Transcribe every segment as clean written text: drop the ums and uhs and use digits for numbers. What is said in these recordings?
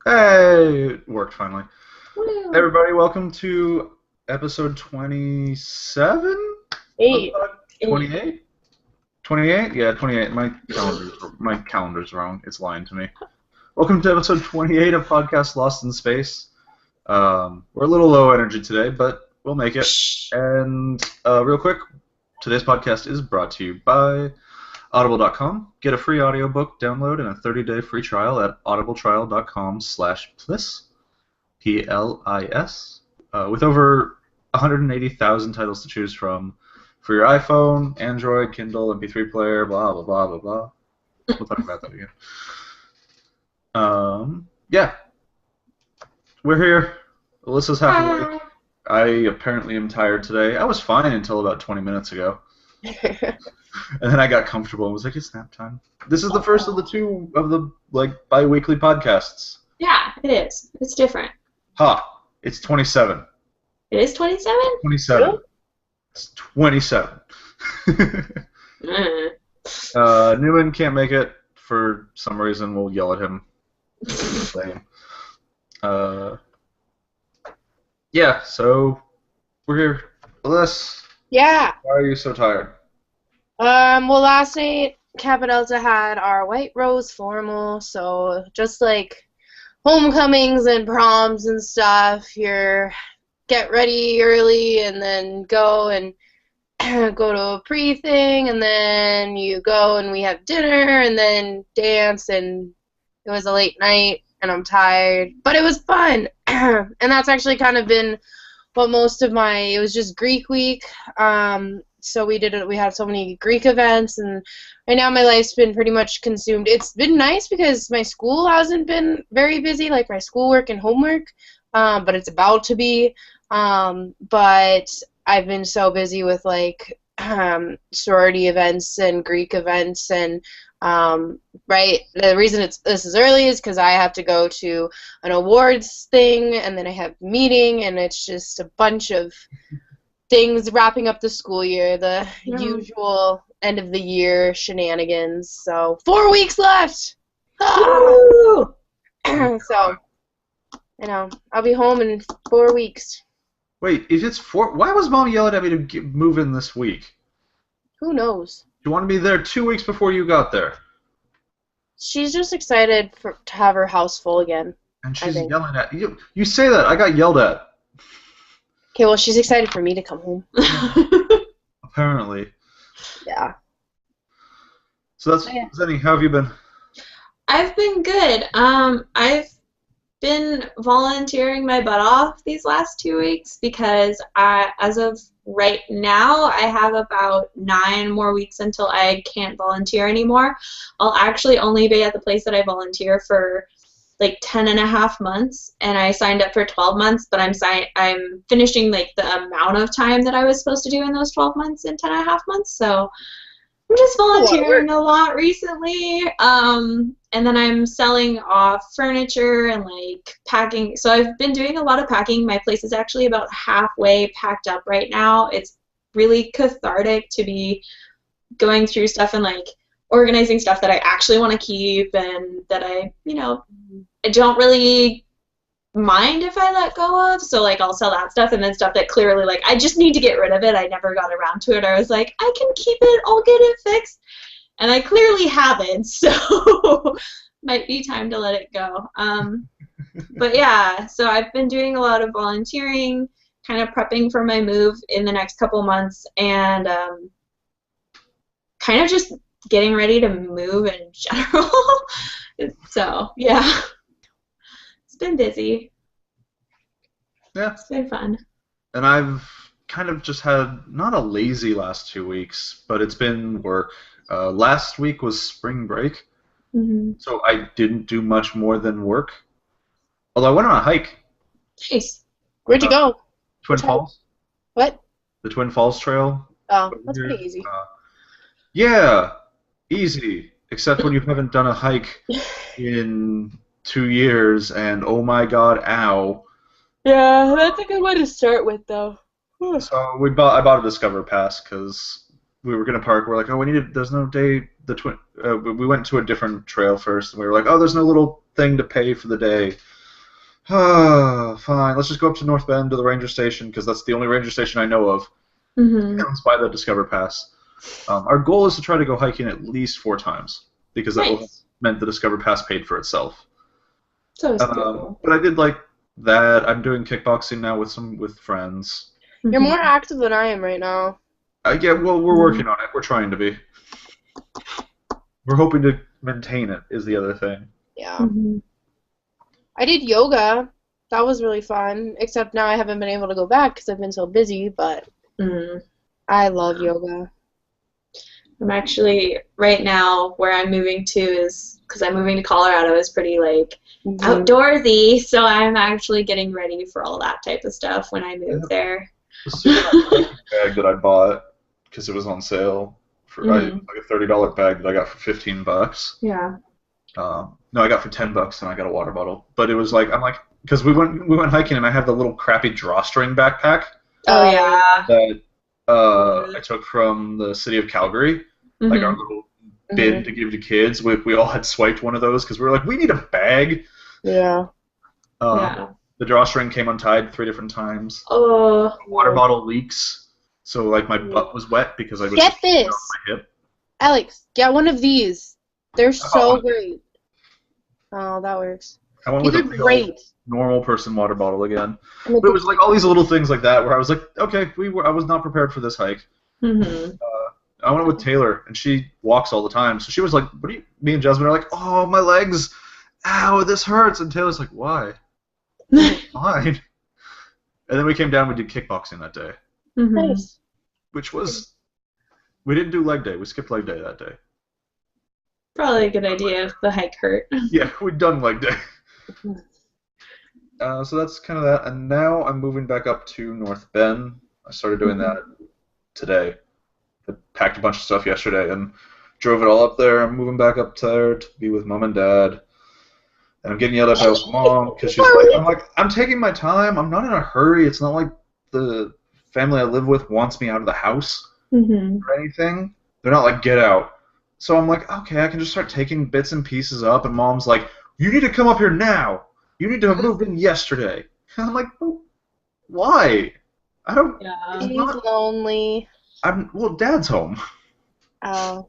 Hey, it worked finally. Hey Woo. everybody, welcome to episode 27 of Eight. 28? 28? Yeah, 28. My calendar's wrong. It's lying to me. Welcome to episode 28 of Podcast Lost in Space. We're a little low energy today, but we'll make it. And real quick, today's podcast is brought to you by Audible.com. Get a free audiobook download and a 30-day free trial at audibletrial.com/pliss. Plis, with over 180,000 titles to choose from for your iPhone, Android, Kindle, MP3 player, blah blah blah blah blah. We'll talk about that again. Yeah, we're here. Alyssa's half awake. I apparently am tired today. I was fine until about 20 minutes ago, and then I got comfortable and was like, "It's nap time." This is the first of the two of the bi-weekly podcasts. Yeah, it is. It's different. Ha! It's 27. It is 27? 27. Really? It's 27. Mm. Newman can't make it for some reason. We'll yell at him. Uh, yeah, so we're here. Alyssa, Yeah. why are you so tired? Well, last night, Kappa Delta had our White Rose formal, so just like homecomings and proms and stuff, you get ready early and then go and go to a pre-thing, and then you go and we have dinner and then dance, and it was a late night and I'm tired, but it was fun. And that's actually kind of been what most of it was just Greek week. So we had so many Greek events, and right now my life's been pretty much consumed. It's been nice because my school hasn't been very busy, like my schoolwork and homework, but it's about to be. But I've been so busy with sorority events and Greek events, and right. The reason this is early is because I have to go to an awards thing, and then I have a meeting, and it's just a bunch of things wrapping up the school year, the usual end of the year shenanigans. So 4 weeks left. So I'll be home in 4 weeks. Wait, if it's 4, why was Mom yelling at me to move in this week? Who knows? You wanted me there 2 weeks before you got there. She's just excited to have her house full again. And she's yelling at you. You say that. I got yelled at. Okay, well, she's excited for me to come home. Apparently. Yeah. So that's Zenny. How have you been? I've been good. I've been volunteering my butt off these last 2 weeks because as of right now, I have about 9 more weeks until I can't volunteer anymore. I'll actually only be at the place that I volunteer for like 10 and a half months, and I signed up for 12 months, but I'm finishing like the amount of time that I was supposed to do in those 12 months in 10 and a half months, so I'm just volunteering a lot recently, and then I'm selling off furniture and like packing, so I've been doing a lot of packing. My place is actually about halfway packed up right now. It's really cathartic to be going through stuff and like organizing stuff that I actually want to keep and that I don't really mind if I let go of. So like I'll sell that stuff, and then stuff that clearly like I just need to get rid of it. I never got around to it. I was like, I can keep it, I'll get it fixed. And I clearly haven't, so might be time to let it go. But yeah, so I've been doing a lot of volunteering, kind of prepping for my move in the next couple months, and kind of just getting ready to move in general. So, yeah. It's been busy. Yeah. It's been fun. And I've kind of just had not a lazy last 2 weeks, but it's been work. Last week was spring break, so I didn't do much more than work. Although I went on a hike. Nice. Where'd you go? Twin Falls. What? The Twin Falls Trail. Oh, that's pretty easy. Yeah, easy. Except when you haven't done a hike in 2 years, and oh my god, ow. Yeah, that's a good one to start with, though. So I bought a Discover Pass because we were gonna park. We're like, oh, there's no day. We went to a different trail first, and we were like, oh, there's no little thing to pay for the day. Fine. Let's just go up to North Bend to the ranger station because that's the only ranger station I know of. Mm-hmm. Let's buy the Discover Pass. Our goal is to try to go hiking at least 4 times because that will Nice. meant the Discover Pass paid for itself. So it's cool. But I did like that. I'm doing kickboxing now with friends. You're more active than I am right now. Yeah, well, we're working on it. We're trying to be. We're hoping to maintain it. Is the other thing. Yeah. Mm-hmm. I did yoga. That was really fun. Except now I haven't been able to go back because I've been so busy. But Mm. I love yoga. I'm actually right now where I'm moving to is because I'm moving to Colorado is pretty like outdoorsy, so I'm actually getting ready for all that type of stuff when I move there. The super nice hiking bag that I bought because it was on sale for like a $30 bag that I got for $15. Yeah. No, I got for $10 and I got a water bottle. But it was like I'm like because we went hiking and I have the little crappy drawstring backpack Oh yeah. that I took from the city of Calgary, like our little bin to give to kids. We all had swiped one of those because we were like, we need a bag. Yeah. Yeah. The drawstring came untied 3 different times. Oh. The water bottle leaks, so like my butt was wet because I was Get this, on my hip. Alex. Get one of these. They're so great. Oh, that works. I went These with are a big old great. normal person water bottle again. But it was like all these little things like that where I was like, okay, I was not prepared for this hike. Mm-hmm. I went with Taylor, and she walks all the time, so she was like, "What do you?" Me and Jasmine are like, "Oh, my legs, ow, this hurts." And Taylor's like, "Why?" Fine. And then we came down. We did kickboxing that day, Nice. which was we didn't do leg day. We skipped leg day that day. Probably a good idea if the hike hurt. Yeah, we'd done leg day. So that's kind of that. And now I'm moving back up to North Bend. I started doing that today. I packed a bunch of stuff yesterday and drove it all up there. I'm moving back up there to be with Mom and Dad. And I'm getting yelled at by Mom because she's like, I'm taking my time. I'm not in a hurry. It's not like the family I live with wants me out of the house or anything. They're not like, get out. So I'm like, okay, I can just start taking bits and pieces up. And Mom's like, you need to come up here now. You need to have moved in yesterday. And I'm like, well, why? I don't. Yeah. He's lonely. Well, Dad's home. Oh.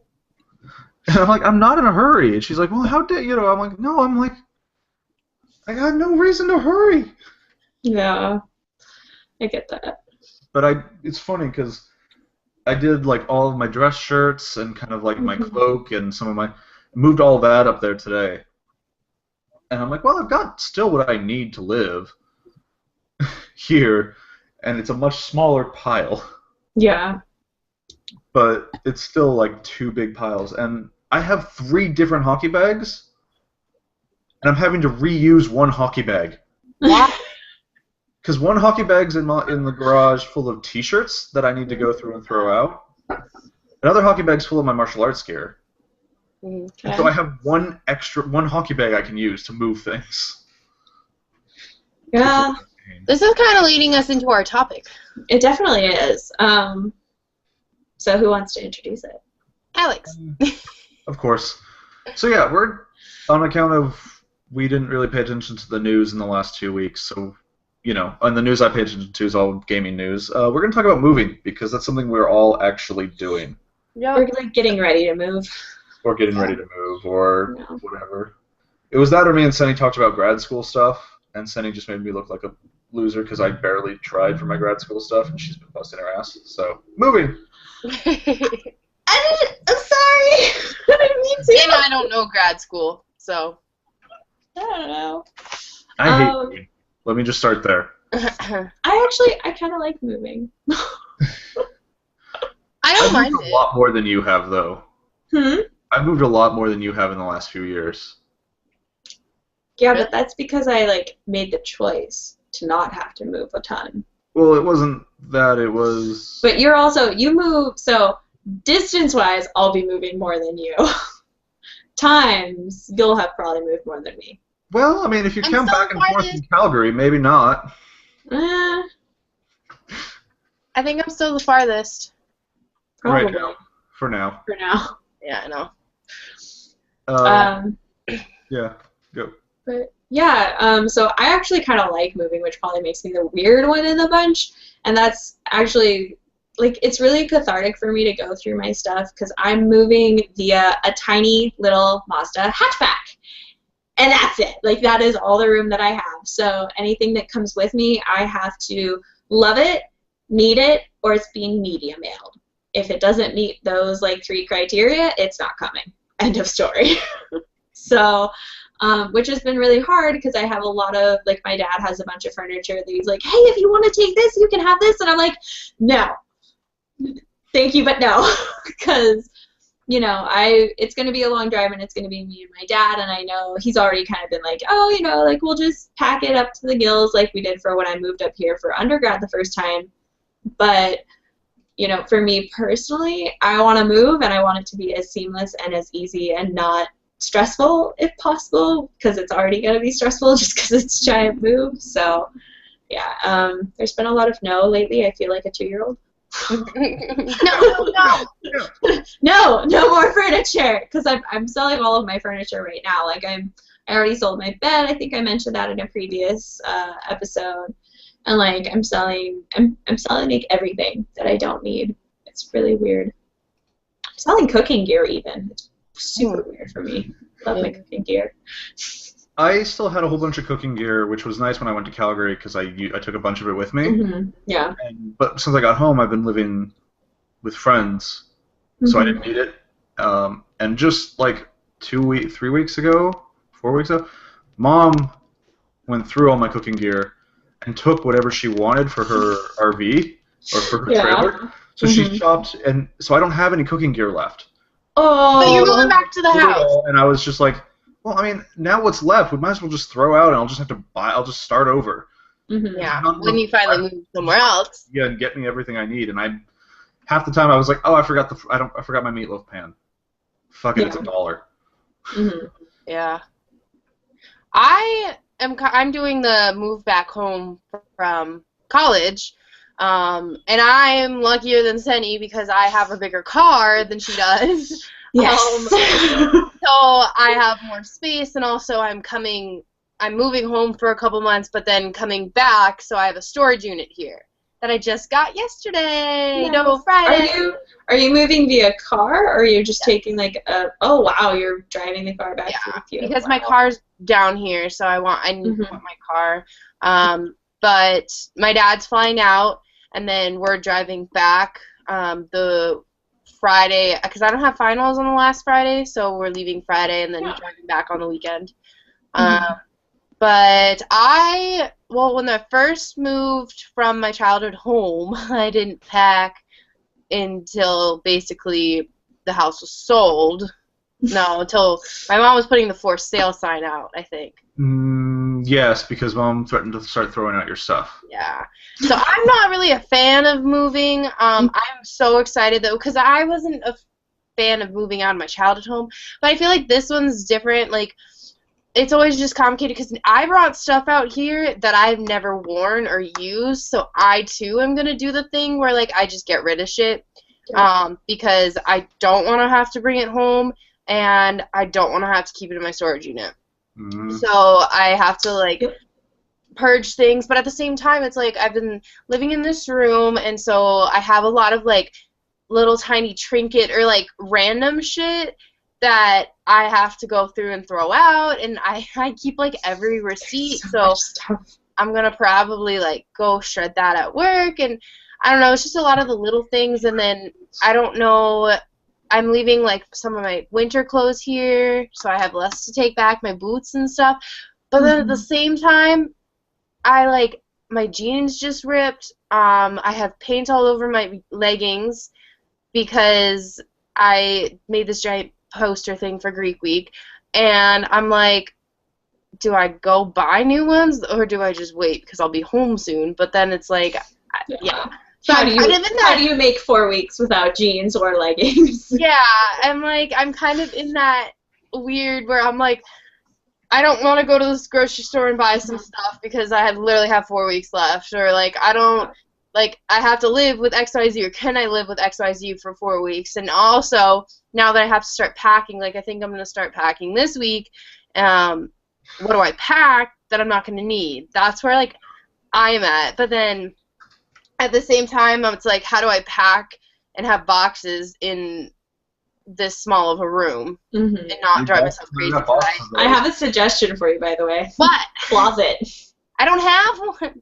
And I'm like, I'm not in a hurry. And she's like, well, how dare you know? I'm like, no. I'm like, I got no reason to hurry. Yeah. I get that. But it's funny because I did like all of my dress shirts and kind of like my cloak and some of moved all that up there today. And I'm like, well, I've got still what I need to live here, and it's a much smaller pile. Yeah. But it's still like 2 big piles, and I have 3 different hockey bags, and I'm having to reuse 1 hockey bag. What? Because 1 hockey bag's in the garage full of T-shirts that I need to go through and throw out. Another hockey bag's full of my martial arts gear. Okay. So I have 1 hockey bag I can use to move things. Yeah. This is kind of leading us into our topic. It definitely is. So who wants to introduce it? Alex. Of course. So yeah, we're on account of we didn't really pay attention to the news in the last 2 weeks, so and the news I pay attention to is all gaming news. We're going to talk about moving because that's something we're all actually doing. Yeah. We're like getting ready to move. Or getting ready to move, or whatever. It was that or me and Senny talked about grad school stuff, and Senny just made me look like a loser because I barely tried for my grad school stuff, and she's been busting her ass. So, moving! I'm sorry! I didn't mean to. And I don't know grad school, so. I don't know. I hate moving. Let me just start there. I kind of like moving. I don't mind moved it. a lot more than you have, though. Hmm? I've moved a lot more than you have in the last few years. Yeah, but that's because I made the choice to not have to move a ton. Well, it wasn't that, it was... But you move, so distance-wise, I'll be moving more than you. Times, you'll have probably moved more than me. Well, I mean, if you I'm come so back and forth farthest. from Calgary, maybe not. Eh, I think I'm still the farthest. probably. Right now. For now. For now. Yeah, I know. Yeah, go. But Yeah, so I actually kind of like moving, which probably makes me the weird one in the bunch. And that's actually, like, it's really cathartic for me to go through my stuff because I'm moving via a tiny little Mazda hatchback. And that's it. Like, that is all the room that I have. So anything that comes with me, I have to love it, need it, or it's being media mailed. If it doesn't meet those, like, 3 criteria, it's not coming. End of story. So, which has been really hard because I have a lot of, like, my dad has a bunch of furniture that he's like, hey, if you want to take this, you can have this. And I'm like, no. Thank you, but no. Because, you know, it's going to be a long drive and it's going to be me and my dad, and I know he's already kind of been like, oh, you know, like, we'll just pack it up to the gills like we did for when I moved up here for undergrad the first time. But, you know, for me personally, I want to move and I want it to be as seamless and as easy and not stressful if possible, because it's already going to be stressful just because it's a giant move. So, yeah, there's been a lot of no lately. I feel like a 2-year-old. No more furniture, because I'm selling all of my furniture right now. Like, I already sold my bed. I think I mentioned that in a previous episode. And like I'm selling like everything that I don't need. It's really weird. I'm selling cooking gear even. It's super weird for me. Love my cooking gear. I still had a whole bunch of cooking gear, which was nice when I went to Calgary because I took a bunch of it with me. Mm-hmm. Yeah. But since I got home, I've been living with friends, so I didn't need it. And just like 3 weeks ago, 4 weeks ago, Mom went through all my cooking gear and took whatever she wanted for her RV or for her trailer. So she shopped, and so I don't have any cooking gear left. Oh. But you're going back to the house. And I was just like, well, I mean, now what's left? We might as well just throw out, and I'll just have to buy. I'll just start over. Mm-hmm. Yeah. When you finally move somewhere else. Yeah, and get me everything I need. And half the time I was like, oh, I forgot my meatloaf pan. Fuck it, it's $1. Mm-hmm. Yeah. I'm doing the move back home from college, and I'm luckier than Senny because I have a bigger car than she does. Yes. So I have more space, and also I'm moving home for a couple months, but then coming back, so I have a storage unit here that I just got yesterday. No, Friday. Are you moving via car, or are you just taking like a? Oh wow, you're driving the car back with you. Because my car's down here, so I need my car. But my dad's flying out, and then we're driving back the Friday, because I don't have finals on the last Friday, so we're leaving Friday and then driving back on the weekend. But when I first moved from my childhood home, I didn't pack until basically the house was sold. No, until my mom was putting the for sale sign out, I think. Yes, because Mom threatened to start throwing out your stuff. Yeah. So I'm not really a fan of moving. I'm so excited, though, because I wasn't a fan of moving out of my childhood home. But I feel like this one's different. Like, it's always just complicated because I brought stuff out here that I've never worn or used. So I, too, am going to do the thing where, like, I just get rid of shit because I don't want to have to bring it home, and I don't want to have to keep it in my storage unit. So I have to, like, purge things, but at the same time, it's like I've been living in this room, and so I have a lot of, like, little tiny trinket or, like, random shit that I have to go through and throw out, and I keep, like, every receipt, so I'm going to probably, like, go shred that at work, and I don't know, it's just a lot of the little things, and then I don't know, I'm leaving, like, some of my winter clothes here, so I have less to take back, my boots and stuff. But then at the same time, my jeans just ripped. I have paint all over my leggings because I made this giant poster thing for Greek Week. And I'm like, do I go buy new ones or do I just wait because I'll be home soon? But then it's like, yeah. So how do you make 4 weeks without jeans or leggings? Yeah, I'm kind of in that weird where I'm like, I don't want to go to this grocery store and buy some stuff because I literally have 4 weeks left, or like I have to live with XYZ, or can I live with XYZ for 4 weeks? And also now that I have to start packing, like I think I'm gonna start packing this week, what do I pack that I'm not going to need? That's where, like, I'm at. But then at the same time, it's like, how do I pack and have boxes in this small of a room and not drive myself crazy? I have a suggestion for you, by the way. What? Closet. I don't have one.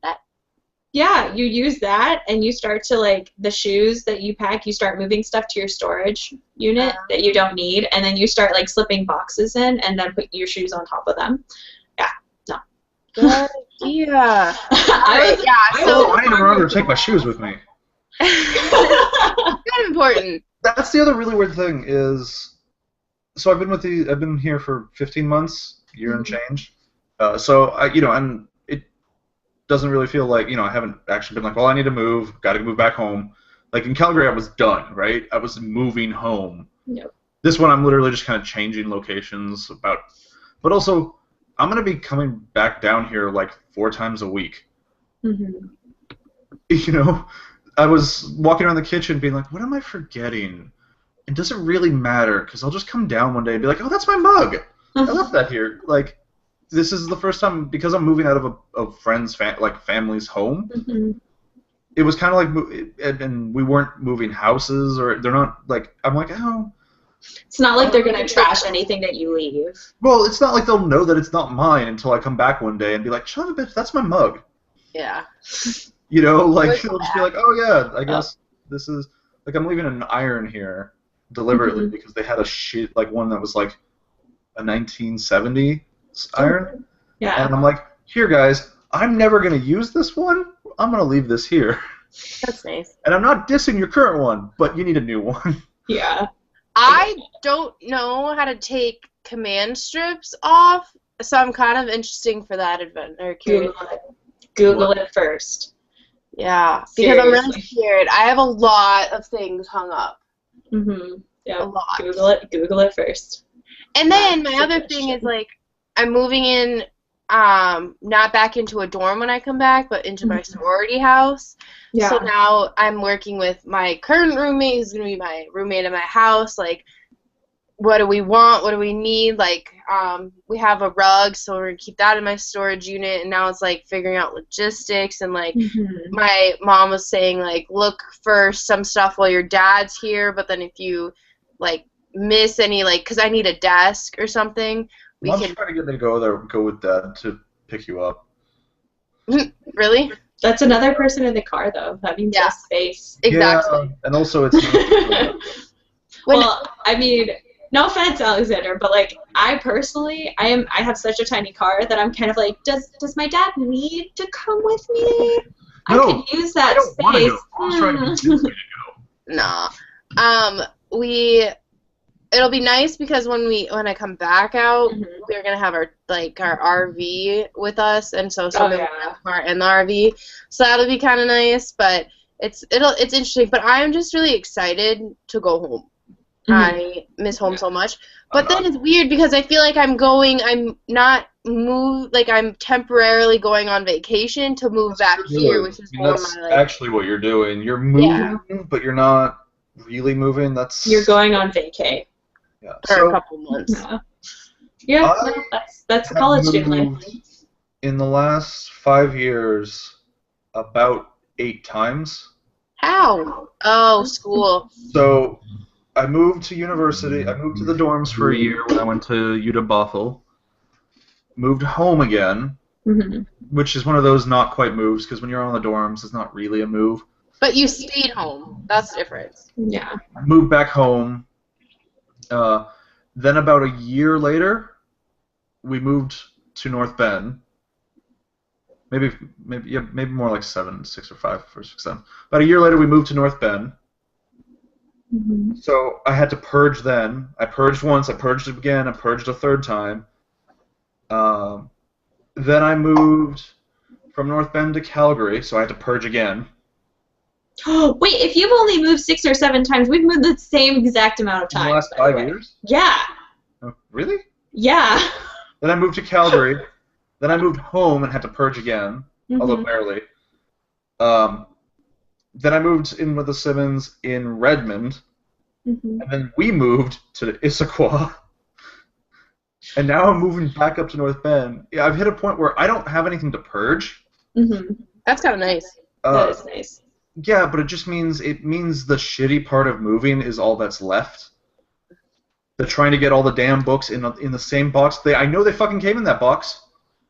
Yeah, you use that, and you start to, like, the shoes that you pack, you start moving stuff to your storage unit that you don't need, and then you start, like, slipping boxes in, and then put your shoes on top of them. Yeah, no. Good idea. I need to remember to take my shoes with me. Kind of important. That's the other really weird thing is, so I've been here for 15 months, year and change. So and it doesn't really feel like, I haven't actually been like, well, I need to move, got to move back home. Like in Calgary, I was done, right? I was moving home. Yep. This one, I'm literally just kind of changing locations but also, I'm gonna be coming back down here like 4 times a week. I was walking around the kitchen being like, what am I forgetting? And does it really matter? Because I'll just come down one day and be like, oh, that's my mug. I left that here. Like, this is the first time, because I'm moving out of a friend's family's home. It was kind of like, and we weren't moving houses, or they're not, like, I'm like, oh. It's not like they're going to trash anything that you leave. Well, it's not like they'll know that it's not mine until I come back one day and be like, son of a bitch, that's my mug. Yeah. They'll just be like, oh, yeah, I guess this is, like, I'm leaving an iron here deliberately because they had a shit, like, one that was, like, a 1970 iron. Yeah. And I'm like, here, guys, I'm never going to use this one. I'm going to leave this here. That's nice. And I'm not dissing your current one, but you need a new one. Yeah. I don't know how to take command strips off, so I'm kind of interesting for that adventure. Google it first. Yeah, because I'm really scared. I have a lot of things hung up. Yeah. A lot. Google it first. And then my other thing is, like, I'm moving in, not back into a dorm when I come back, but into my sorority house. Yeah. So now I'm working with my current roommate, who's going to be my roommate in my house. Like, what do we want? What do we need? Like, we have a rug, so we're going to keep that in my storage unit. And now it's, like, figuring out logistics. And, like, my mom was saying, like, look for some stuff while your dad's here. But then if you, like, miss any, like, because I need a desk or something, Mom's trying to get them to go with Dad to pick you up. Really? That's another person in the car, though. That means less space. Exactly. Yeah, and also it's... Well, I mean, no offense, Alexander, but, like, I personally, I have such a tiny car that I'm kind of like, does my dad need to come with me? No, I could use that I don't space. Want to go. I'm trying to get Nah. It'll be nice because when I come back out, we're gonna have our RV with us, and so we'll have a car in the RV, so that'll be kind of nice. But it's interesting. But I'm just really excited to go home. I miss home so much. But then it's weird because I feel like I'm temporarily going on vacation to move back here, which is more that's actually what you're doing. You're moving, but you're not really moving. You're going on vacay. Yeah. For a couple months. Yeah, that's college student life. In the last 5 years, about 8 times. How? Oh, school. So I moved to university. I moved to the dorms for a year when I went to UW Bothell. Moved home again, which is one of those not quite moves, because when you're on the dorms, it's not really a move. But you stayed home. That's the difference. Yeah. Moved back home. Then about a year later, we moved to North Bend. Maybe more like 6 or 5 or 6 7. About a year later, we moved to North Bend. So I had to purge then. I purged once, I purged again, I purged a third time. Then I moved from North Bend to Calgary, so I had to purge again. Wait, if you've only moved 6 or 7 times, we've moved the same exact amount of times. In the last 5 years? Yeah. Oh, really? Yeah. Then I moved to Calgary. Then I moved home and had to purge again, although barely. Then I moved in with the Simmons in Redmond, and then we moved to Issaquah. And now I'm moving back up to North Bend. Yeah, I've hit a point where I don't have anything to purge. That's kind of nice. That is nice. Yeah, but it means the shitty part of moving is all that's left. They're trying to get all the damn books in the same box. I know they fucking came in that box.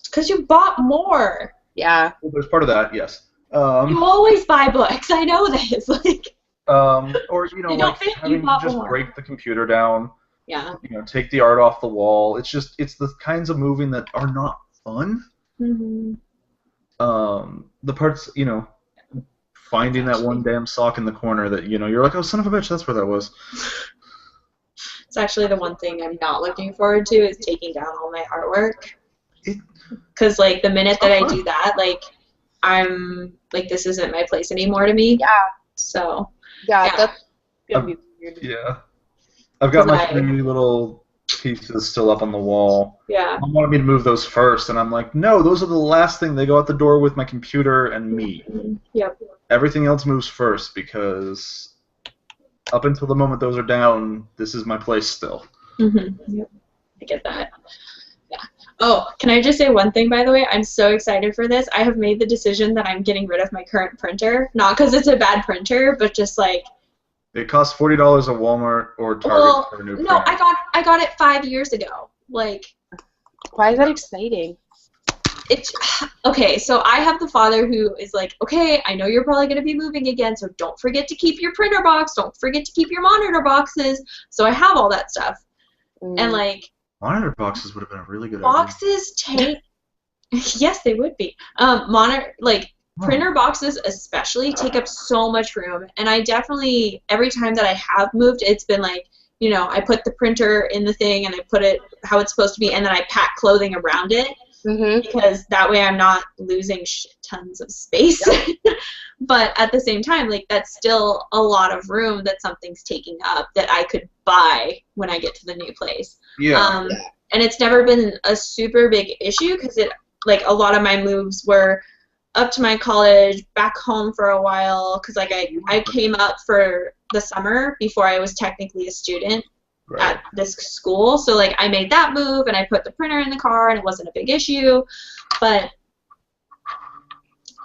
Because you bought more. Yeah. Well, there's part of that, yes. You always buy books. I know this. Like. Or like having to just break the computer down. Yeah. Take the art off the wall. It's the kinds of moving that are not fun. Mm-hmm. The parts, finding that one damn sock in the corner that you're like, oh son of a bitch, that's where that was. It's actually the one thing I'm not looking forward to is taking down all my artwork. Because like the minute that I do that, like I'm like, this isn't my place anymore to me. Yeah. So. Yeah. That's gonna be weird. Yeah. I've got my 3 little pieces still up on the wall. Yeah. Mom wanted me to move those first, and I'm like, no, those are the last thing. They go out the door with my computer and me. Yep. Everything else moves first because up until the moment those are down, this is my place still. Yep. I get that. Yeah. Oh, can I just say one thing, by the way? I'm so excited for this. I have made the decision that I'm getting rid of my current printer. Not because it's a bad printer, but just like... It costs $40 at Walmart or Target for a new printer. No, I got it 5 years ago. Like... Why is that exciting? Okay, so I have the father who is like, okay, I know you're probably going to be moving again, so don't forget to keep your printer box, don't forget to keep your monitor boxes. So I have all that stuff. And like... Monitor boxes would have been a really good boxes take... Yes, they would be. Printer boxes especially take up so much room. And I definitely, every time that I have moved, it's been like, I put the printer in the thing and I put it how it's supposed to be, and then I pack clothing around it. Because that way I'm not losing tons of space. Yep. But at the same time, like, that's still a lot of room that something's taking up that I could buy when I get to the new place. Yeah. And it's never been a super big issue because a lot of my moves were up to my college, back home for a while, because like I came up for the summer before I was technically a student. Right. At this school, so like I made that move and I put the printer in the car and it wasn't a big issue, but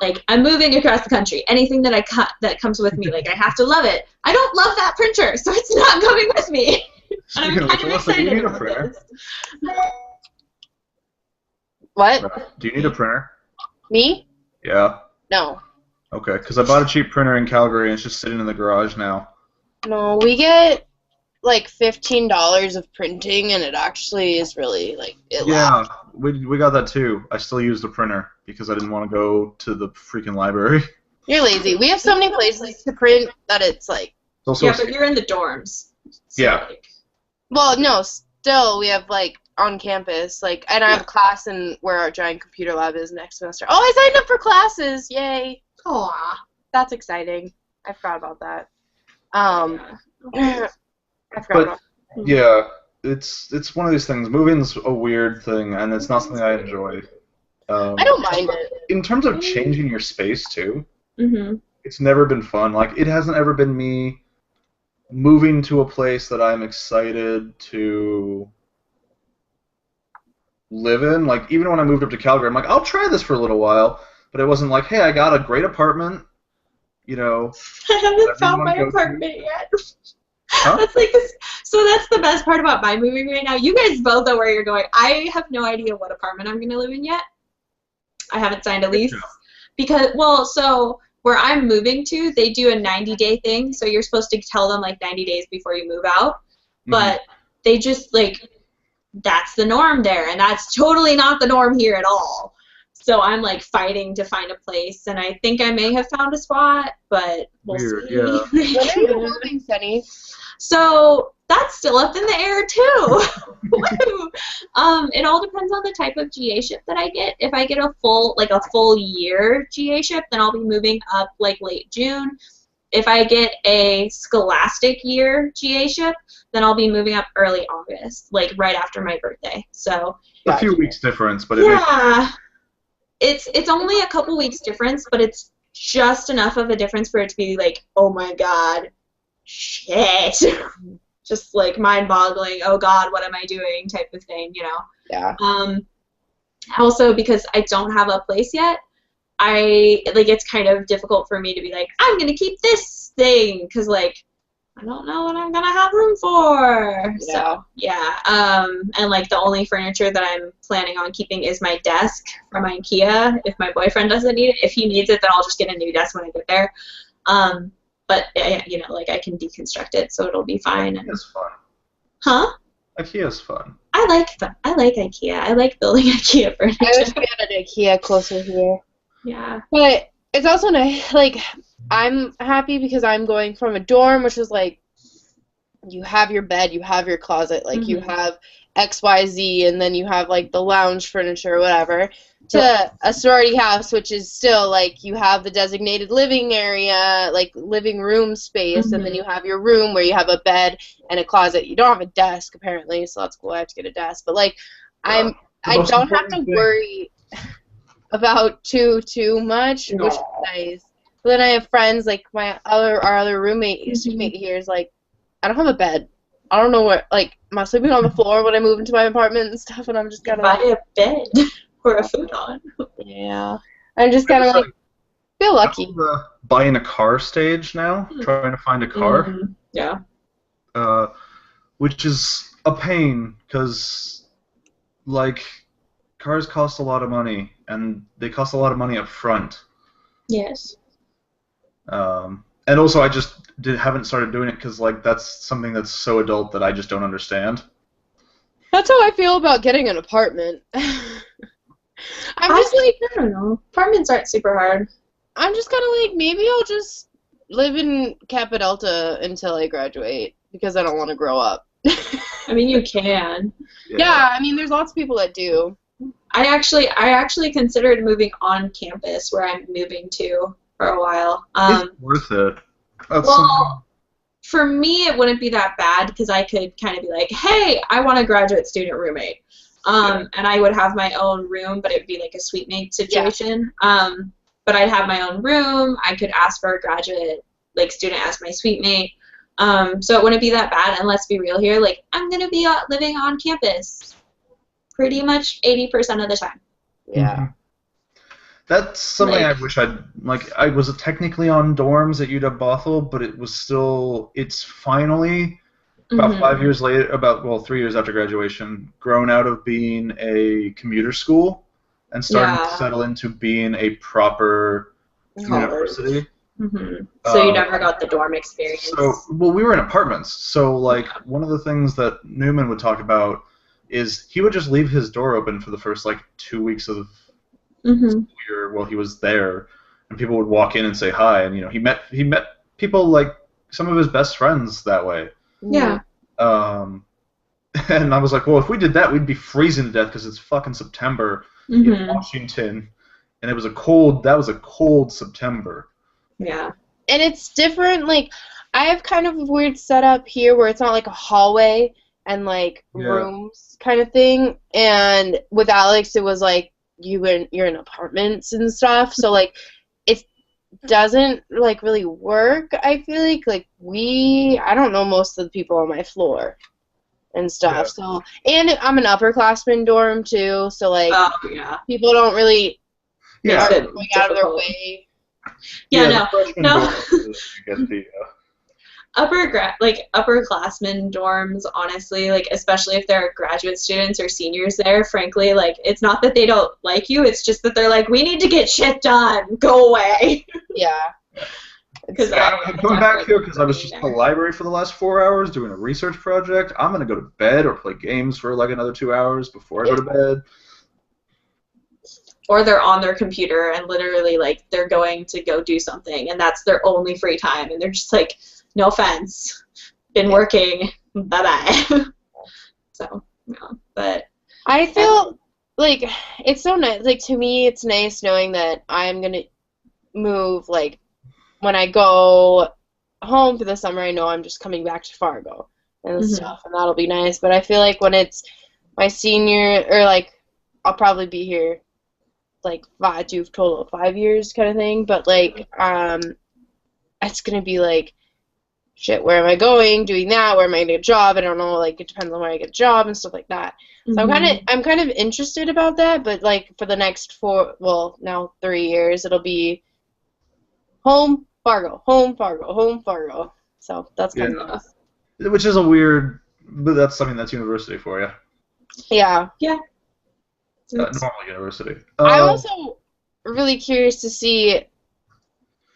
like I'm moving across the country. Anything that that comes with me, like I have to love it. I don't love that printer, so it's not coming with me. And I'm kind of excited do you need a printer? What? Do you need a printer? Me? Yeah. No. Okay, because I bought a cheap printer in Calgary and it's just sitting in the garage now. No, we get like $15 of printing, and it actually is really like it lasts. we got that too. I still use the printer because I didn't want to go to the freaking library. You're lazy. We have so many places to print that it's like. But you're in the dorms. So yeah. Well, no, still we have like on campus, like, and I have class in where our giant computer lab is next semester. Oh, I signed up for classes! Yay! Aw, that's exciting. I forgot about that. Yeah, it's one of these things. Moving's a weird thing, and it's not something I enjoy. I don't mind it. In terms of changing your space, too, it's never been fun. Like, it hasn't ever been me moving to a place that I'm excited to live in. Like, even when I moved up to Calgary, I'm like, I'll try this for a little while. But it wasn't like, hey, I got a great apartment, I haven't found my apartment yet. Huh? That's like this. So that's the best part about my moving right now. You guys both know where you're going. I have no idea what apartment I'm going to live in yet. I haven't signed a lease because, so where I'm moving to, they do a 90-day thing. So you're supposed to tell them like 90 days before you move out. But they just that's the norm there, and that's totally not the norm here at all. So I'm like fighting to find a place, and I think I may have found a spot, but we'll see. Yeah. When are you moving, Sunny? So that's still up in the air too. It all depends on the type of GA ship that I get. If I get a full year GA ship, then I'll be moving up like late June. If I get a scholastic year GA ship, then I'll be moving up early August, like right after my birthday. So a few weeks difference, but it's only a couple weeks difference, but it's just enough of a difference for it to be like, oh my god, shit. just like mind-boggling. Oh God, what am I doing? Type of thing, you know. Yeah. Also because I don't have a place yet, it's kind of difficult for me to be like, I'm gonna keep this thing because like I don't know what I'm gonna have room for. Yeah. So yeah, and like the only furniture that I'm planning on keeping is my desk from IKEA. If my boyfriend doesn't need it, if he needs it, then I'll just get a new desk when I get there. But you know, like I can deconstruct it, so it'll be fine. And, It's fun. huh? IKEA's fun. I like IKEA. I like building IKEA I wish furniture. we had an IKEA closer here. Yeah. But it's also nice, like, I'm happy because I'm going from a dorm, which is like, you have your bed, you have your closet, like, you have XYZ, and then you have, like, the lounge furniture or whatever, to a sorority house, which is still, like, you have the designated living area, like, living room space, and then you have your room where you have a bed and a closet. You don't have a desk, apparently, so that's cool. I have to get a desk. But, like, I don't have to worry about too much, which is nice. But then I have friends, like, our other roommate here is, like, I don't have a bed. I don't know where, like, am I sleeping on the floor when I move into my apartment and stuff, and I'm just kind of buy like, a bed or a futon. yeah. I'm just kind of like, feel lucky. I'm on the buying a car stage now, trying to find a car. Yeah. Which is a pain, because, like, cars cost a lot of money, and they cost a lot of money up front. Yes. And also, I just haven't started doing it because, like, that's something that's so adult that I just don't understand. That's how I feel about getting an apartment. I'm just like, I don't know. Apartments aren't super hard. I'm just kind of like, maybe I'll just live in Kappa Delta until I graduate because I don't want to grow up. I mean, you can. Yeah, I mean, there's lots of people that do. I actually considered moving on campus where I'm moving to for a while. It's worth it. Well, for me, it wouldn't be that bad because I could kind of be like, hey, I want a graduate student roommate. And I would have my own room, but it would be like a suite mate situation. But I'd have my own room. I could ask for a graduate student as my suite mate. So it wouldn't be that bad. And let's be real here, like I'm gonna be living on campus pretty much 80% of the time. Yeah. That's something I wish I'd, like, I was technically on dorms at UW Bothell, but it was still, it's finally, about 5 years later, 3 years after graduation, grown out of being a commuter school and starting to settle into being a proper university. So you never got the dorm experience. So, well, we were in apartments, so, like, one of the things that Newman would talk about is he would just leave his door open for the first, like, 2 weeks of year while he was there, and people would walk in and say hi, and, you know, he met people, like, some of his best friends that way. Yeah. And I was like, well, if we did that, we'd be freezing to death because it's fucking September in Washington, and that was a cold September. Yeah. And it's different, like, I have kind of a weird setup here where it's not like a hallway and, like, rooms kind of thing, and with Alex, it was, like, you're in apartments and stuff, so, like, it doesn't, like, really work, I feel like, I don't know most of the people on my floor and stuff, so, and I'm an upperclassman dorm, too, so, like, people don't really going out of their way. No. Upperclassmen dorms, honestly, like, especially if there are graduate students or seniors there, frankly, like, it's not that they don't like you, it's just that they're like, we need to get shit done, go away. Yeah. Because I'm coming back here because I was just in the library for the last 4 hours doing a research project. I'm going to go to bed or play games for, like, another 2 hours before I go to bed. Or they're on their computer and literally, like, they're going to go do something, and that's their only free time, and they're just like, no offense, been working, bye-bye. So, but I feel like it's so nice, like, to me, it's nice knowing that I'm going to move, like, when I go home for the summer, I know I'm just coming back to Fargo and stuff, and that'll be nice, but I feel like when it's my senior, or, like, I'll probably be here like do total of 5 years kind of thing, but like it's gonna be like shit, where am I going? Doing that? Where am I gonna get a job? I don't know. Like, it depends on where I get a job and stuff like that. So I'm kind of interested about that. But like for the next now 3 years, it'll be home, Fargo, home, Fargo, home, Fargo. So that's kind of nice. Which is a weird, but that's university for you. Yeah. Yeah. Normal university. I'm also really curious to see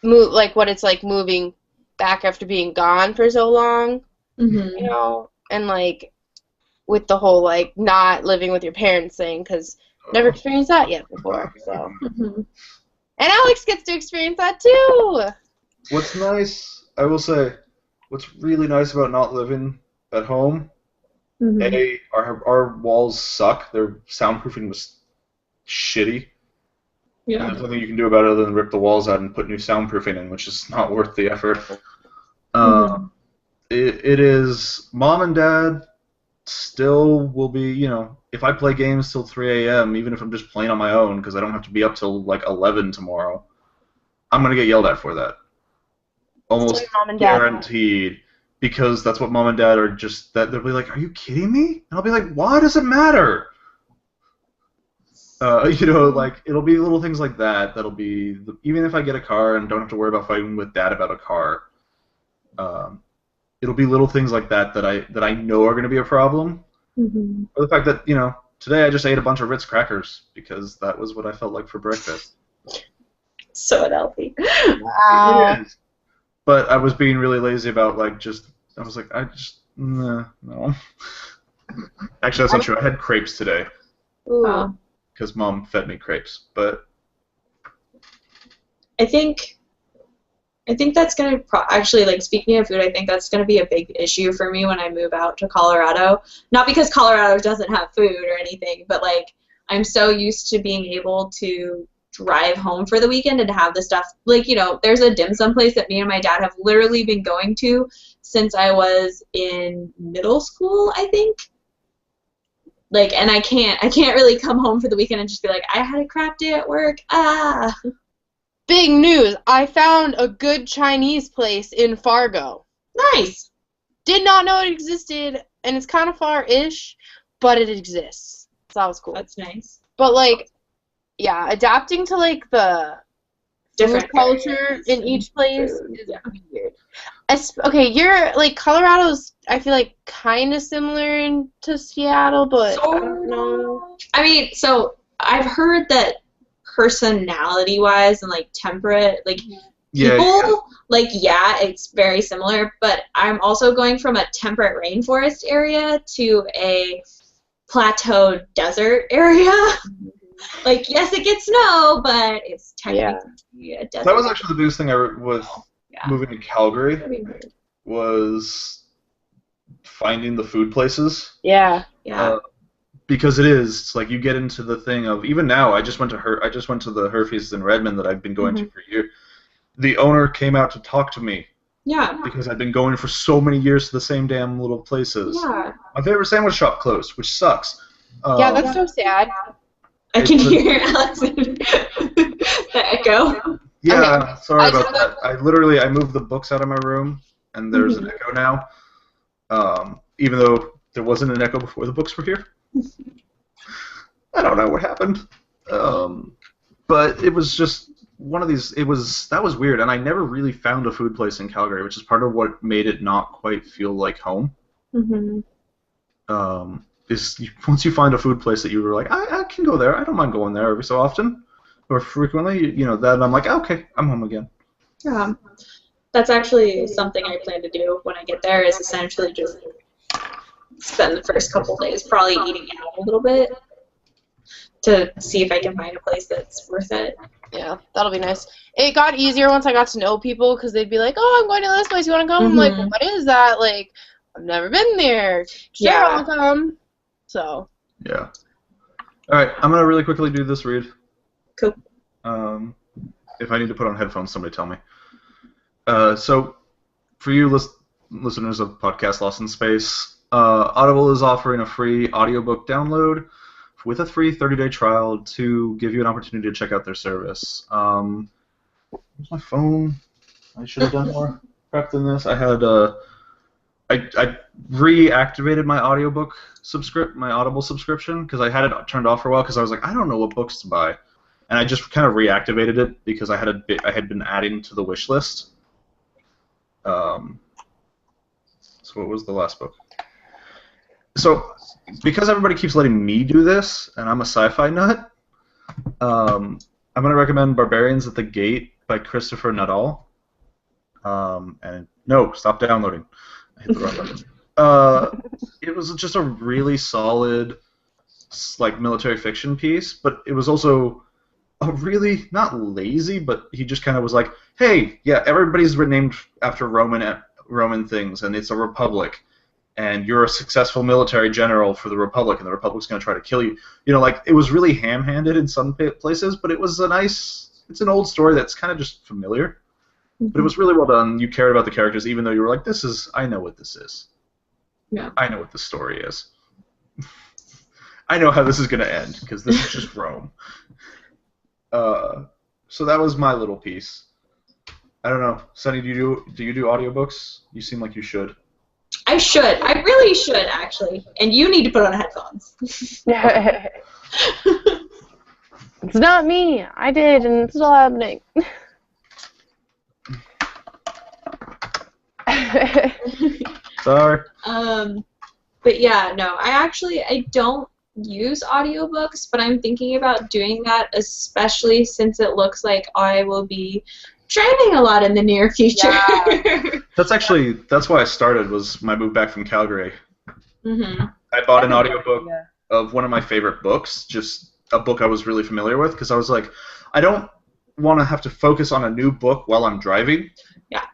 what it's like moving back after being gone for so long, you know, and like with the whole like not living with your parents thing, because never experienced that yet before. So, and Alex gets to experience that too. What's nice, I will say, what's really nice about not living at home. Our walls suck. Their soundproofing was shitty. Yeah. There's nothing you can do about it other than rip the walls out and put new soundproofing in, which is not worth the effort. It is mom and dad still will be, you know, if I play games till 3 a.m., even if I'm just playing on my own because I don't have to be up till like 11 tomorrow, I'm gonna get yelled at for that. Almost guaranteed. Because that's what mom and dad are just, that they'll be like, are you kidding me? And I'll be like, why does it matter? You know, like, it'll be little things like that that'll be, even if I get a car and don't have to worry about fighting with dad about a car, it'll be little things like that that I know are going to be a problem. Or the fact that, you know, today I just ate a bunch of Ritz crackers because that was what I felt like for breakfast. So unhealthy. Wow. It is. But I was being really lazy about, like, I was like, no. Actually, that's not true. I had crepes today. Ooh. Because mom fed me crepes. But I think that's going to actually, like, speaking of food, I think that's going to be a big issue for me when I move out to Colorado. Not because Colorado doesn't have food or anything, but, like, I'm so used to being able to drive home for the weekend and have the stuff, like, you know, there's a dim sum place that me and my dad have literally been going to since I was in middle school, I think. Like, and I can't really come home for the weekend and just be like, I had a crap day at work. Big news. I found a good Chinese place in Fargo. Nice. Did not know it existed, and it's kind of far-ish, but it exists. So that was cool. That's nice. But, like, yeah, adapting to, like, the different culture in each place is weird. Okay, you're, like, Colorado's, I feel like, kind of similar to Seattle, but I don't know. I mean, so I've heard that personality-wise and, like, temperate, like, people, like, yeah, it's very similar, but I'm also going from a temperate rainforest area to a plateau desert area. Like, yes, it gets snow, but it's technically a desert. That was actually the biggest thing with moving to Calgary was finding the food places. Yeah. Because it's like you get into the thing of, even now, I just went to the Herfy's in Redmond that I've been going to for years. The owner came out to talk to me. Yeah. Because I've been going for so many years to the same damn little places. Yeah. My favorite sandwich shop closed, which sucks. Yeah, that's so sad. I can hear Alex the echo. Yeah, Okay. sorry about that. I moved the books out of my room, and there's an echo now. Even though there wasn't an echo before the books were here. I don't know what happened. But it was just one of these. That was weird, and I never really found a food place in Calgary, which is part of what made it not quite feel like home. Once you find a food place that you were like, I can go there. I don't mind going there every so often or frequently. You know, then I'm like, okay, I'm home again. Yeah, that's actually something I plan to do when I get there. Is essentially just spend the first couple days probably eating out a little bit to see if I can find a place that's worth it. Yeah, that'll be nice. It got easier once I got to know people because they'd be like, oh, I'm going to this place. You want to come? I'm like, what is that? Like, I've never been there. Sure, I'll come. So. Yeah. All right, I'm gonna really quickly do this read. Cool. If I need to put on headphones, somebody tell me. So, for you listeners of Podcast Lost in Space, Audible is offering a free audiobook download with a free 30-day trial to give you an opportunity to check out their service. Where's my phone? I should have done more. prepped in this. I had I reactivated my audiobook my Audible subscription because I had it turned off for a while because I was like, I don't know what books to buy, and I just kind of reactivated it because I had been adding to the wish list. So what was the last book? So because everybody keeps letting me do this, and I'm a sci-fi nut, I'm gonna recommend Barbarians at the Gate by Christopher Nadal. And no, stop downloading. I hit the wrong button. It was just a really solid, like, military fiction piece, but it was also a really, not lazy, but he just kind of was like, hey, yeah, everybody's named after Roman things, and it's a republic, and you're a successful military general for the republic, and the republic's going to try to kill you. You know, like, it was really ham-handed in some places, but it was it's an old story that's kind of just familiar. But it was really well done. You cared about the characters, even though you were like, I know what this is. Yeah. I know what the story is. I know how this is going to end, because this is just Rome. So that was my little piece. I don't know. Sunny, do you do audiobooks? You seem like you should. I should. I really should, actually. And you need to put on headphones. It's not me. I did, and it's still happening. Sorry. But yeah, no, I don't use audiobooks, but I'm thinking about doing that, especially since it looks like I will be driving a lot in the near future. Yeah. That's why I started, was my move back from Calgary. Mm-hmm. I bought an audiobook of one of my favorite books, just a book I was really familiar with, because I was like, I don't want to have to focus on a new book while I'm driving. Yeah.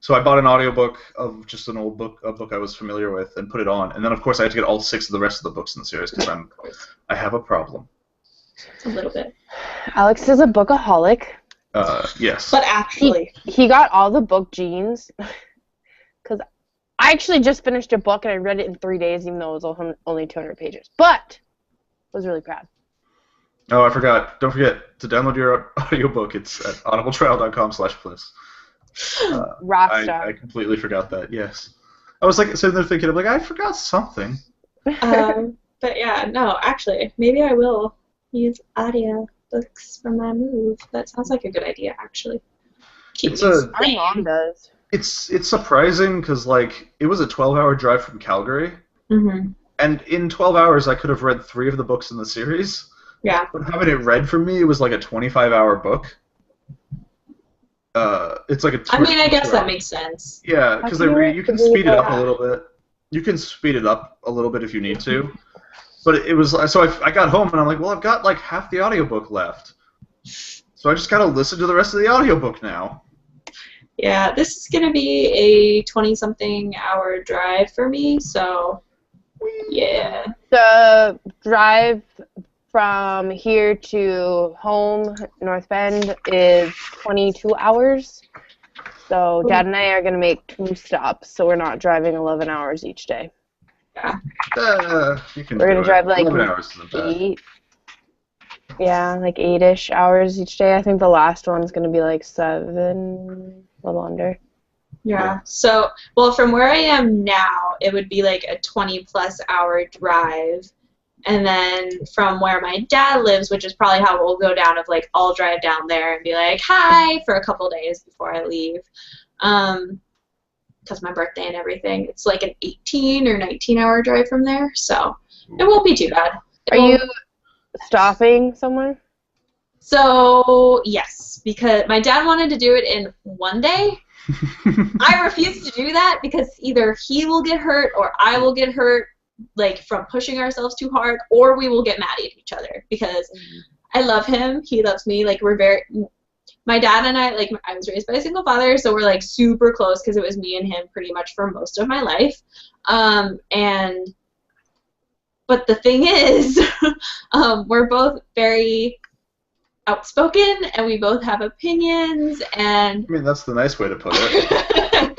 So I bought an audiobook of just an old book, a book I was familiar with, and put it on. And then, of course, I had to get all 6 of the rest of the books in the series because I have a problem. A little bit. Alex is a bookaholic. Yes. But actually, he got all the book genes. Because I actually just finished a book and I read it in 3 days, even though it was only 200 pages. But I was really proud. Oh, I forgot. Don't forget to download your audiobook. It's at audibletrial.com/bliss. Rockstar. I completely forgot that, yes. I was like sitting there thinking, I'm like, I forgot something. but yeah, no, actually, maybe I will use audio books for my move. That sounds like a good idea, actually. Our mom does. It's surprising because, like, it was a 12-hour drive from Calgary, and in 12 hours I could have read 3 of the books in the series. Yeah. But having it read for me, it was like a 25-hour book. It's like a. I mean, I guess that makes sense. Yeah, because you can speed it up a little bit. You can speed it up a little bit if you need to. But it was so I got home and I'm like, well, I've got like half the audiobook left, so I just gotta listen to the rest of the audiobook now. Yeah, this is gonna be a 20-something hour drive for me, so yeah. The drive from here to home, North Bend, is 22 hours. So Dad and I are going to make 2 stops, so we're not driving 11 hours each day. Yeah. You can We're going to drive like 11 hours isn't bad. 8. Yeah, like 8-ish hours each day. I think the last one's going to be like 7, a little under. Yeah. So, well, from where I am now, it would be like a 20-plus hour drive. And then from where my dad lives, which is probably how we'll go down, of like I'll drive down there and be like, hi, for a couple days before I leave. Because my birthday and everything. It's like an 18 or 19-hour drive from there, so it won't be too bad. Are you stopping somewhere? So, yes, because my dad wanted to do it in one day. I refuse to do that because either he will get hurt or I will get hurt, like from pushing ourselves too hard, or we will get mad at each other because I love him, he loves me, like my dad and I, like, I was raised by a single father, so we're like super close because it was me and him pretty much for most of my life. But the thing is, we're both very outspoken, and we both have opinions, and I mean, that's the nice way to put it.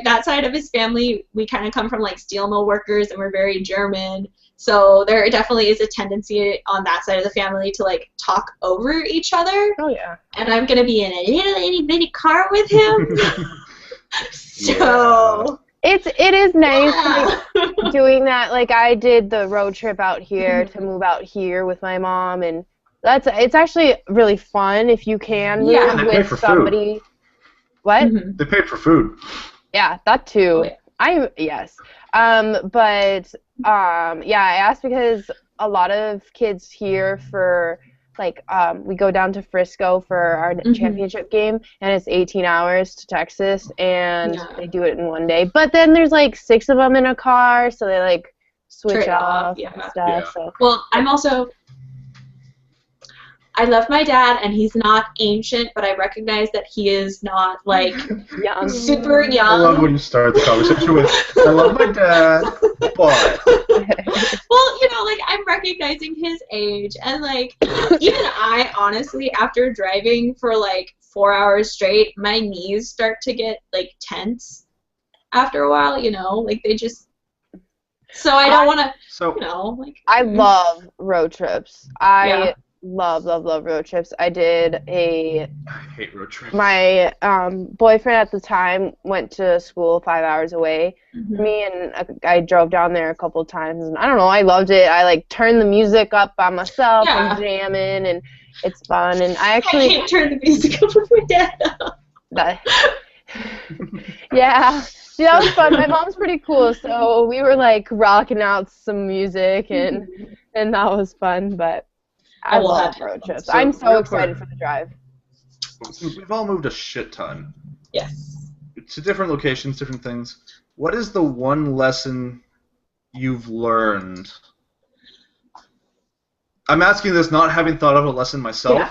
that side of his family, we kind of come from like steel mill workers, and we're very German. So there definitely is a tendency on that side of the family to like talk over each other. Oh yeah. And I'm gonna be in a little itty bitty car with him. So it is nice yeah. like, doing that. Like I did the road trip out here to move out here with my mom, and it's actually really fun if you can move Yeah. They pay with for food. somebody. What? Mhm. They paid for food. Yeah, that too. Oh, yeah. Yes. Yeah, I asked because a lot of kids here for like we go down to Frisco for our championship game, and it's 18 hours to Texas, and Yeah. they do it in one day. But then there's like 6 of them in a car, so they like switch Trade off, off yeah. and stuff. Yeah. So Well, I love my dad, and he's not ancient, but I recognize that he is not like young. super young. I love when you start the conversation with, I love my dad, but. Well, you know, like I'm recognizing his age, and like even I honestly, after driving for like 4 hours straight, my knees start to get like tense after a while, you know, like they just. So I don't want to, So, you know, like. I love road trips. I Yeah. love road trips. I did I hate road trips. my boyfriend at the time went to school 5 hours away. Mhm. Me and I drove down there a couple times, and I don't know, I loved it. I like turned the music up by myself Yeah. and jamming, and it's fun. And I I actually can't turn the music up with my dad. that, yeah, see, that was fun. My mom's pretty cool, so we were like rocking out some music, and that was fun. But I Oh, we'll love have to have road fun. trips. So, I'm so real excited quick. for the drive. We've all moved a shit ton Yes. to different locations, different things. What is the one lesson you've learned? I'm asking this not having thought of a lesson myself,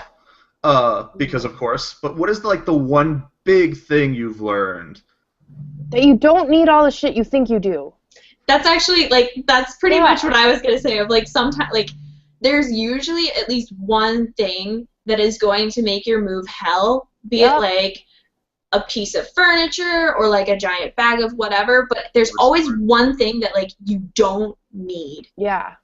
because of course, but what is like the one big thing you've learned? That you don't need all the shit you think you do. That's actually like that's pretty Yeah. much what I was gonna say. Of like sometimes like there's usually at least one thing that is going to make your move hell, be Yeah. it like a piece of furniture or like a giant bag of whatever. But there's always one thing that like you don't need Yeah.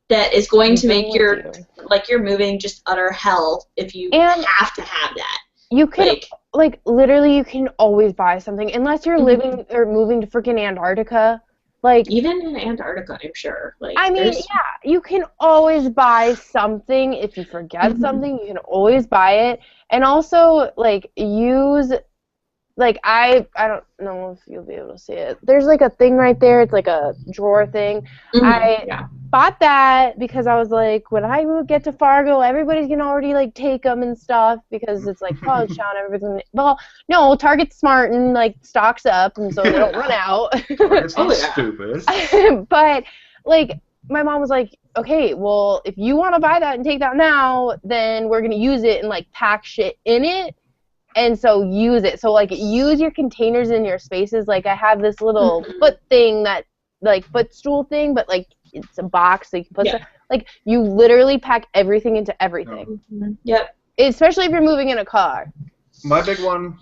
that is going You to make don't your do. like your moving just utter hell if you And have to have that. you can Like literally you can always buy something unless you're living or moving to freaking Antarctica. Like even in Antarctica, I'm sure. Like I mean, there's- yeah, you can always buy something. If you forget Mhm. something, you can always buy it. And also, like, use, like, I don't know if you'll be able to see it. There's, like, a thing right there. It's, like, a drawer thing. yeah. Bought that because I was like, when I get to Fargo, everybody's going to already, like, take them and stuff because it's, like, college town. Everybody's well, no, Target's smart and, like, stocks up, and so they don't run out. It's not Oh, yeah. stupid. But like my mom was like, okay, well, if you want to buy that and take that now, then we're gonna use it and like pack shit in it, and so use it. So like use your containers in your spaces. Like I have this little foot thing that like footstool thing, but like it's a box so you can put stuff. Like you literally pack everything into everything, Yep. especially if you're moving in a car. My big one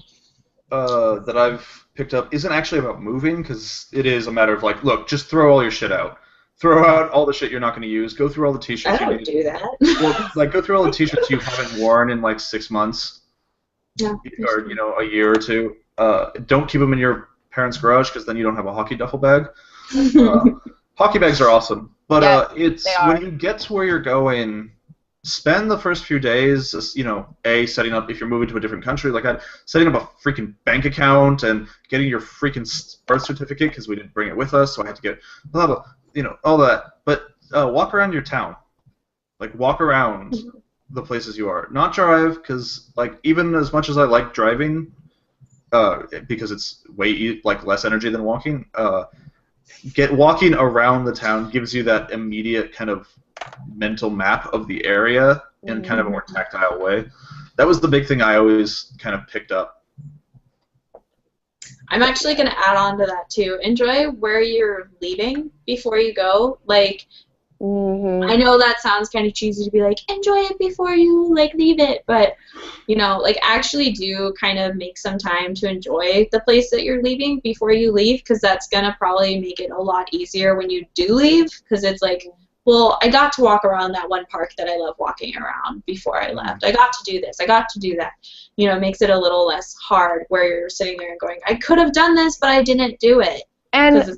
that I've picked up isn't actually about moving, because it is a matter of like, look, just throw all your shit out. Throw out all the shit you're not going to use. Go through all the I t-shirts you don't need. do that. Well, like go through all the t-shirts you haven't worn in like 6 months, Yeah. or a year or two. Don't keep them in your parents' garage, because then you don't have a hockey duffel bag. Hockey bags are awesome, but Yes, it's they are. when you get to where you're going, spend the first few days, setting up if you're moving to a different country, like setting up a freaking bank account and getting your freaking birth certificate, because we didn't bring it with us, so I had to get blah blah, all that. But walk around your town, like walk around the places you are, not drive, because like even as much as I like driving, because it's way less energy than walking. Walking around the town gives you that immediate kind of mental map of the area in kind of a more tactile way. That was the big thing I always kind of picked up. I'm actually going to add on to that too. Enjoy where you're leaving before you go. Like, I know that sounds kind of cheesy to be like, enjoy it before you, like, leave it, but, you know, like, actually do kind of make some time to enjoy the place that you're leaving before you leave, because that's going to probably make it a lot easier when you do leave, because it's like, well, I got to walk around that one park that I love walking around before I left. I got to do this. I got to do that. You know, it makes it a little less hard where you're sitting there and going, I could have done this, but I didn't do it. And,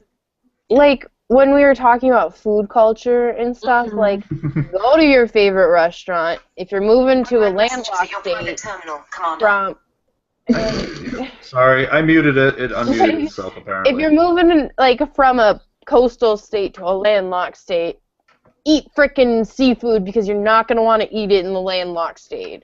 like, when we were talking about food culture and stuff, like, go to your favorite restaurant. If you're moving to a landlocked state from... Sorry, I muted it. It unmuted itself, apparently. If you're moving, like, from a coastal state to a landlocked state, eat frickin' seafood because you're not going to want to eat it in the landlocked state.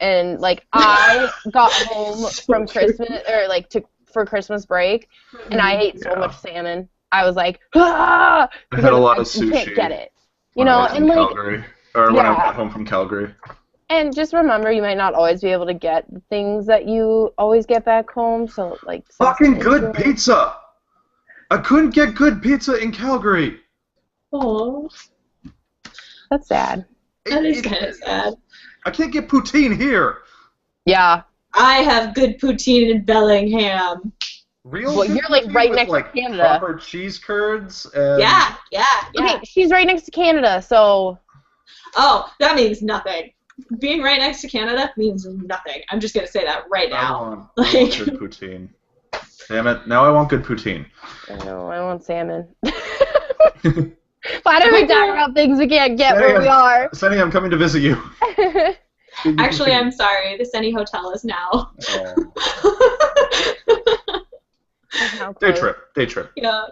And, like, I got home from Christmas, or, like, for Christmas break, and I ate so much salmon. I was like, ah! I had a lot of sushi. You can't get it. You know, and, like... Calgary, or when I got home from Calgary. And just remember, you might not always be able to get the things that you always get back home, so, like... Fucking good pizza! I couldn't get good pizza in Calgary! Oh. That's sad. That is kind of sad. I can't get poutine here. Yeah. I have good poutine in Bellingham. Real? Well, you're like right next to Canada. Proper cheese curds. And... Yeah. Okay, she's right next to Canada, so. Oh, that means nothing. Being right next to Canada means nothing. I'm just gonna say that right now. I want good poutine. Damn it! Now I want good poutine. I know. I want salmon. Why do we talk about things we can't get where we are? Sunny, I'm coming to visit you. Actually, I'm sorry. The Sunny Hotel is now. Day trip. Yeah.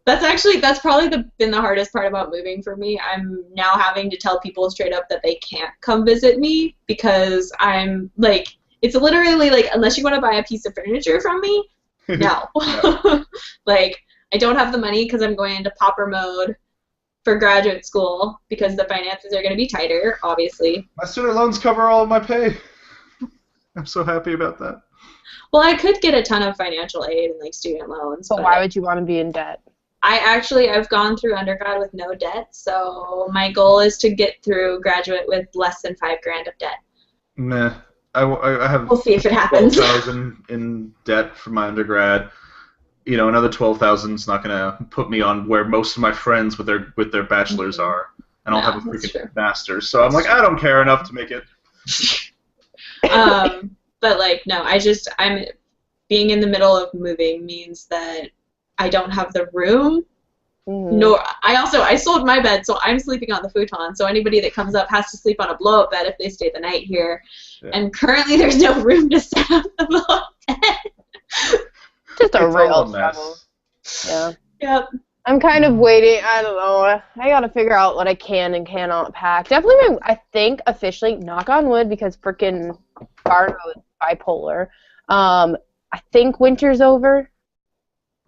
That's probably been the hardest part about moving for me. I'm now having to tell people straight up that they can't come visit me because I'm, like, it's literally, like, unless you want to buy a piece of furniture from me, no. Like, I don't have the money because I'm going into pauper mode for graduate school because the finances are going to be tighter, obviously. My student loans cover all of my pay. I'm so happy about that. Well, I could get a ton of financial aid and, like, student loans. But why would you want to be in debt? I've gone through undergrad with no debt, so my goal is to get through graduate with less than $5,000 of debt. Nah. I have we'll see if it happens. $12,000 in debt for my undergrad. You know, another $12,000 is not gonna put me on where most of my friends with their bachelors are, and I'll have a freaking master's. So I'm like, I don't care enough to make it. But like, no, I'm being in the middle of moving means that I don't have the room. Nor I sold my bed, so I'm sleeping on the futon. So anybody that comes up has to sleep on a blow-up bed if they stay the night here. Yeah. And currently, there's no room to set up the blow-up bed. Just a real struggle. Yeah. Yep. I'm kind of waiting. I don't know. I gotta figure out what I can and cannot pack. Definitely, I think officially, knock on wood, because frickin' Fargo is bipolar. I think winter's over.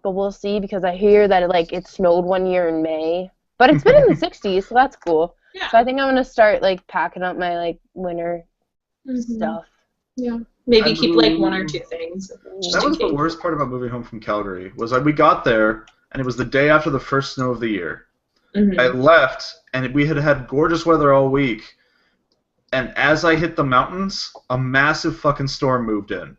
But we'll see, because I hear that it snowed one year in May. But it's been in the 60s, so that's cool. Yeah. So I think I'm going to start, packing up my, winter stuff. Yeah. Maybe keep, one or two things. That was the worst part about moving home from Calgary, was we got there, and it was the day after the first snow of the year. I left, and we had gorgeous weather all week. And as I hit the mountains, a massive fucking storm moved in.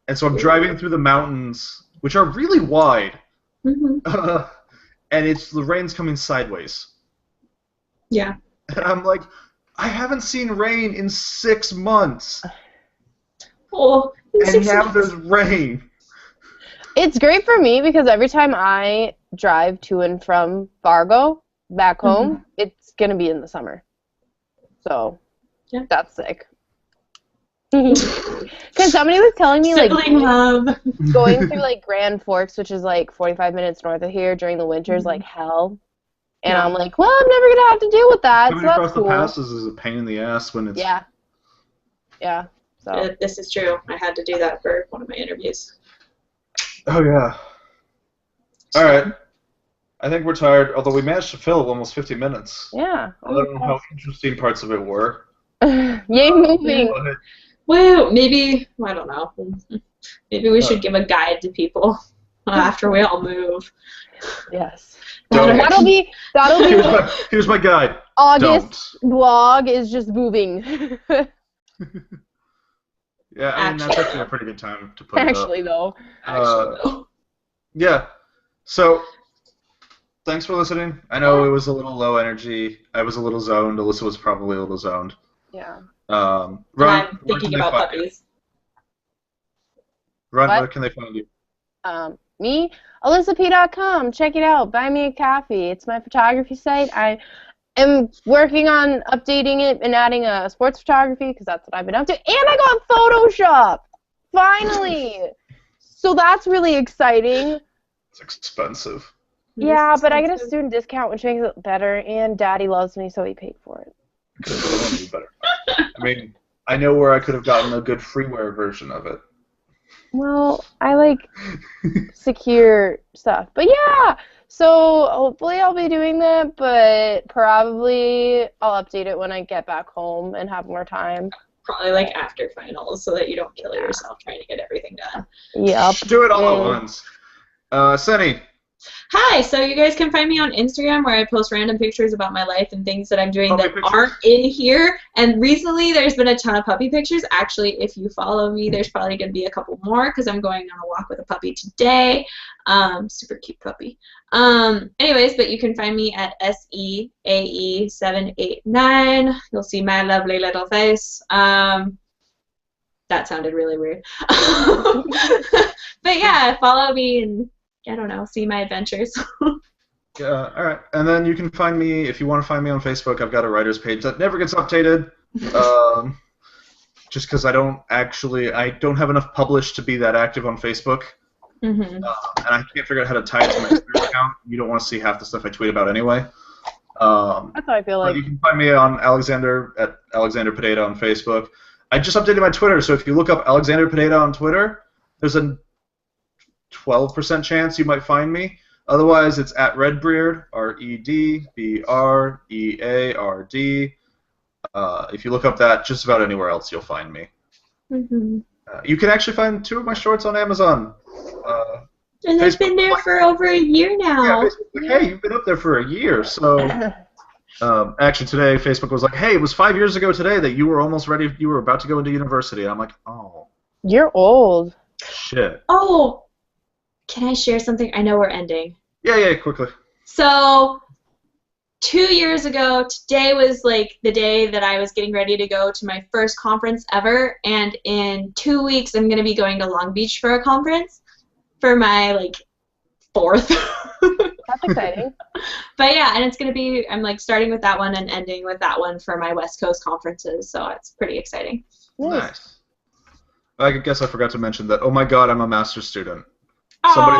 And so I'm driving through the mountains, which are really wide, and the rain's coming sideways. Yeah. And I'm like, I haven't seen rain in 6 months. Oh, and now there's rain. It's great for me because every time I drive to and from Fargo back home, it's going to be in the summer. So, that's sick. Because somebody was telling me, going through, Grand Forks, which is, 45 minutes north of here during the winters, hell. And I'm like, well, I'm never going to have to deal with that, Coming so that's across cool. the passes is a pain in the ass when it's... Yeah. So. This is true. I had to do that for one of my interviews. Oh, yeah. All right. I think we're tired, although we managed to fill almost 50 minutes. Yeah. I don't know how interesting parts of it were. Yay, moving. Well, maybe, I don't know. Maybe we should give a guide to people. after we all move. Yes. Don't. That'll be Here's my guide. August vlog is just moving. Yeah, I mean, that's actually a pretty good time to put Actually, it up. though. Yeah. So, thanks for listening. I know it was a little low energy. I was a little zoned. Alyssa was probably a little zoned. Yeah. Ron, I'm where thinking can they about find you? puppies. Ron, What? where can they find you? Me, AlyssaP.com. Check it out. Buy me a coffee. It's my photography site. I am working on updating it and adding a sports photography because that's what I've been up to. And I got Photoshop! Finally! So that's really exciting. It's expensive. Yeah, but I get a student discount, which makes it better, and Daddy loves me, so he paid for it. Couldn't be better. I mean, I know where I could have gotten a good freeware version of it. Well, I like secure stuff. But yeah, so hopefully I'll be doing that, but probably I'll update it when I get back home and have more time. Probably like after finals so that you don't kill yourself trying to get everything done. Yep. Do it all at once. Sunny. Hi, so you guys can find me on Instagram where I post random pictures about my life and things that I'm doing Puppy that pictures? aren't in here. And recently there's been a ton of puppy pictures. Actually, if you follow me, there's probably going to be a couple more because I'm going on a walk with a puppy today. Super cute puppy. Anyways, but you can find me at SEAE789. You'll see my lovely little face. That sounded really weird. But yeah, follow me and I don't know, see my adventures. Yeah, all right. And then you can find me, if you want to find me on Facebook, I've got a writer's page that never gets updated. Just because I don't have enough published to be that active on Facebook. Mm-hmm. And I can't figure out how to tie it to my Twitter account. You don't want to see half the stuff I tweet about anyway. That's how I feel But like. you can find me on Alexander Pineda on Facebook. I just updated my Twitter, so if you look up Alexander Pineda on Twitter, there's a 12% chance you might find me. Otherwise, it's at Redbeard, REDBREARD. If you look up that, just about anywhere else, you'll find me. Mm-hmm. You can actually find 2 of my shorts on Amazon. And they've been there for over a year Yeah, now. Facebook's like, hey, you've been up there for a year. So, actually, today Facebook was like, hey, it was 5 years ago today that you were almost ready. You were about to go into university. And I'm like, oh, You're old. shit. Oh, can I share something? I know we're ending. Yeah, quickly. So, 2 years ago, today was like the day that I was getting ready to go to my first conference ever, and in 2 weeks I'm going to be going to Long Beach for a conference for my like 4th. That's exciting. But yeah, and it's going to be, I'm like starting with that one and ending with that one for my West Coast conferences, so it's pretty exciting. Nice. I guess I forgot to mention that. Oh my God, I'm a master's student. Somebody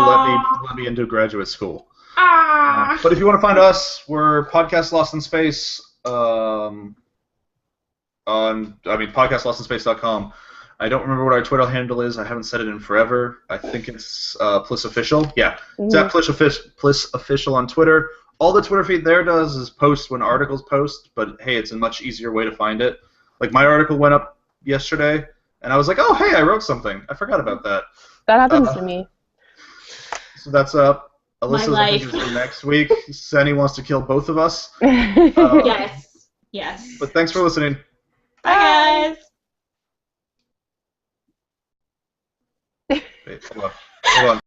let me into graduate school. But if you want to find us, we're Podcast Lost in Space podcastlostinSpace.com. I don't remember what our Twitter handle is. I haven't said it in forever. I think it's Pliss Official. Yeah, it's at Pliss Official on Twitter. All the Twitter feed there does is post when articles post, but hey, it's a much easier way to find it. Like my article went up yesterday, and I was like, oh, hey, I wrote something. I forgot about that. That happens to me. So that's up. Alyssa's life. for next week. Sunny wants to kill both of us. Yes. But thanks for listening. Bye, guys. Wait, hold on.